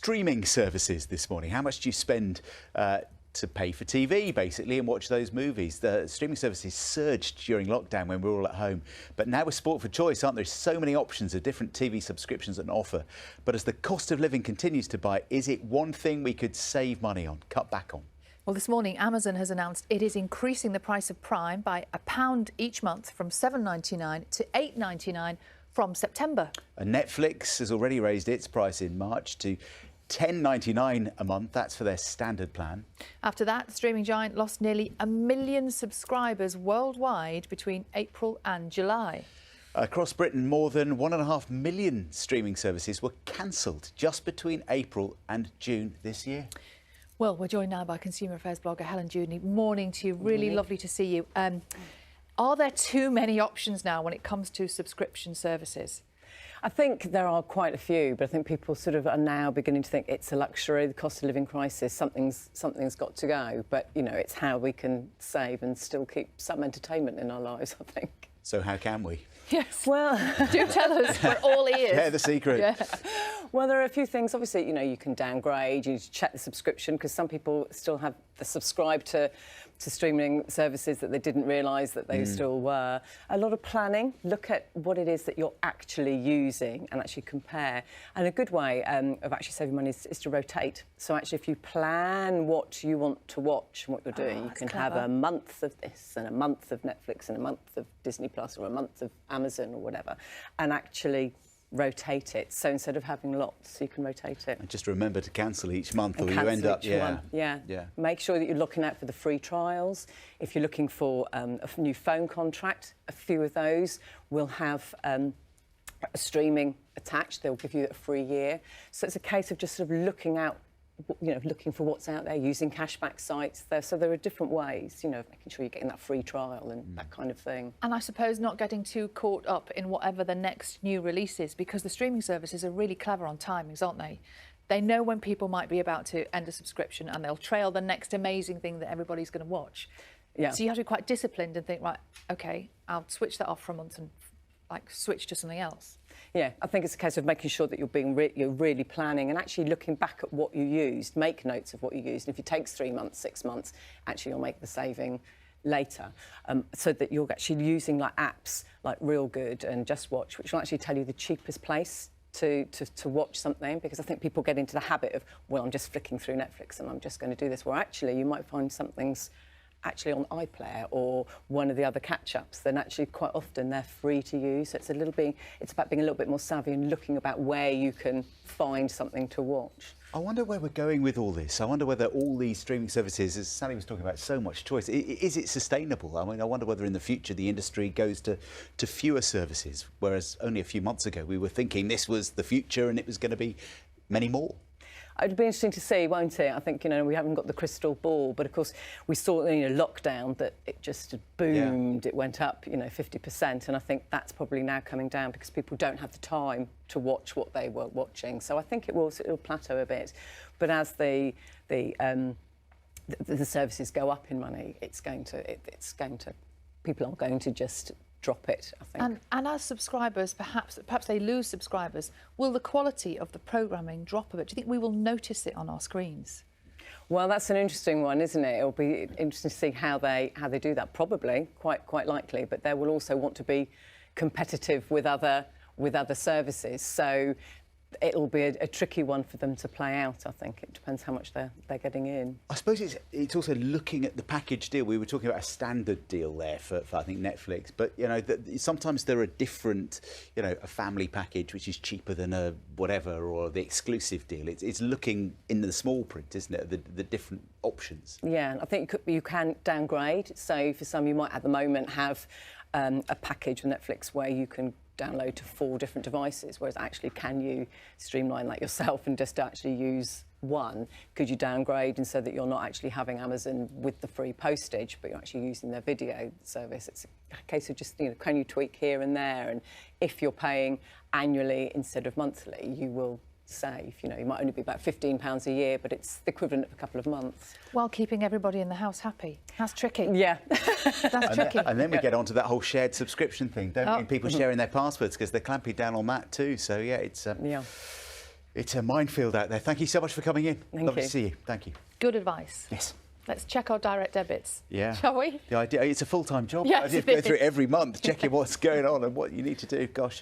streaming services this morning. How much do you spend to pay for TV, basically, and watch those movies? The streaming services surged during lockdown when we were all at home. But now we're sport for choice, aren't there? So many options of different TV subscriptions on offer. But as the cost of living continues to bite, is it one thing we could save money on, cut back on? Well, this morning, Amazon has announced it is increasing the price of Prime by £1 each month from $7.99 to $8.99 from September. And Netflix has already raised its price in March to $10.99 a month. That's for their standard plan. After that, the streaming giant lost nearly 1 million subscribers worldwide between April and July. Across Britain, more than 1.5 million streaming services were cancelled just between April and June this year. Well, we're joined now by consumer affairs blogger Helen Judy. Morning to you. Really lovely to see you. Are there too many options now when it comes to subscription services? I think there are quite a few, but I think people sort of are now beginning to think it's a luxury, the cost of living crisis, something's got to go. But, you know, it's how we can save and still keep some entertainment in our lives, I think. So how can we? Yes. Well, do tell us. We're all ears. Share the secret. Yeah. Well, there are a few things. Obviously, you know, you can downgrade, you need to check the subscription, because some people still have the subscribe to streaming services that they didn't realise that they still were. A lot of planning. Look at what it is that you're actually using and actually compare. And a good way of actually saving money is to rotate. So actually, if you plan what you want to watch and what you're doing, you can have a month of this and a month of Netflix and a month of Disney Plus or a month of Amazon or whatever, and actually rotate it. So instead of having lots, you can rotate it. And just remember to cancel each month, or you end up, yeah. Make sure that you're looking out for the free trials. If you're looking for a new phone contract, a few of those will have a streaming attached. They'll give you a free year. So it's a case of just sort of looking out, you know, looking for what's out there, using cashback sites. So there are different ways, you know, of making sure you're getting that free trial and that kind of thing. And I suppose not getting too caught up in whatever the next new release is, because the streaming services are really clever on timings, aren't they? They know when people might be about to end a subscription and they'll trail the next amazing thing that everybody's going to watch. Yeah. So you have to be quite disciplined and think, right, OK, I'll switch that off for a month and switch to something else. Yeah, I think it's a case of making sure that you're really planning and actually looking back at what you used, make notes of what you used. And if it takes 3 months, 6 months, actually you'll make the saving later, so that you're actually using like apps like Real Good and Just Watch, which will actually tell you the cheapest place to watch something, because I think people get into the habit of, well, I'm just flicking through Netflix and I'm just going to do this, where actually you might find something's actually on iPlayer or one of the other catch-ups, then actually quite often they're free to use. So it's about being a little bit more savvy and looking about where you can find something to watch. I wonder where we're going with all this. I wonder whether all these streaming services, as Sally was talking about, so much choice, is it sustainable? I mean, I wonder whether in the future the industry goes to fewer services, whereas only a few months ago we were thinking this was the future and it was going to be many more. It'd be interesting to see, won't it? I think, you know, we haven't got the crystal ball, but of course we saw in lockdown that it just boomed. Yeah. It went up, you know, 50%, and I think that's probably now coming down because people don't have the time to watch what they were watching. So I think it'll plateau a bit, but as the services go up in money, people are going to just drop it, I think. And as subscribers, perhaps they lose subscribers, will the quality of the programming drop a bit? Do you think we will notice it on our screens? Well, that's an interesting one, isn't it? It'll be interesting to see how they do that. Probably, quite likely, but they will also want to be competitive with other services. So it'll be a tricky one for them to play out, I think. It depends how much they're getting in. I suppose it's also looking at the package deal. We were talking about a standard deal there for I think, Netflix. But, you know, sometimes there are different, you know, a family package which is cheaper than a whatever, or the exclusive deal. It's looking in the small print, isn't it, the different options. Yeah, I think you can downgrade. So for some, you might at the moment have a package with Netflix where you can download to 4 different devices, whereas actually can you streamline that yourself and just actually use one? Could you downgrade and so that you're not actually having Amazon with the free postage, but you're actually using their video service? It's a case of just, you know, can you tweak here and there? And if you're paying annually instead of monthly, you will save. You know, you might only be about £15 a year, but it's the equivalent of a couple of months. While keeping everybody in the house happy. That's tricky. Yeah. That's tricky. And then we get onto that whole shared subscription thing, don't we? And people sharing their passwords, because they're clamping down on that too. So, yeah, it's... It's a minefield out there. Thank you so much for coming in. Thank Lovely you. to see you. Thank you. Good advice. Yes. Let's check our direct debits. Yeah. Shall we? The idea, it's a full-time job. Yes, I did it go through it is. every month, checking what's going on and what you need to do. Gosh.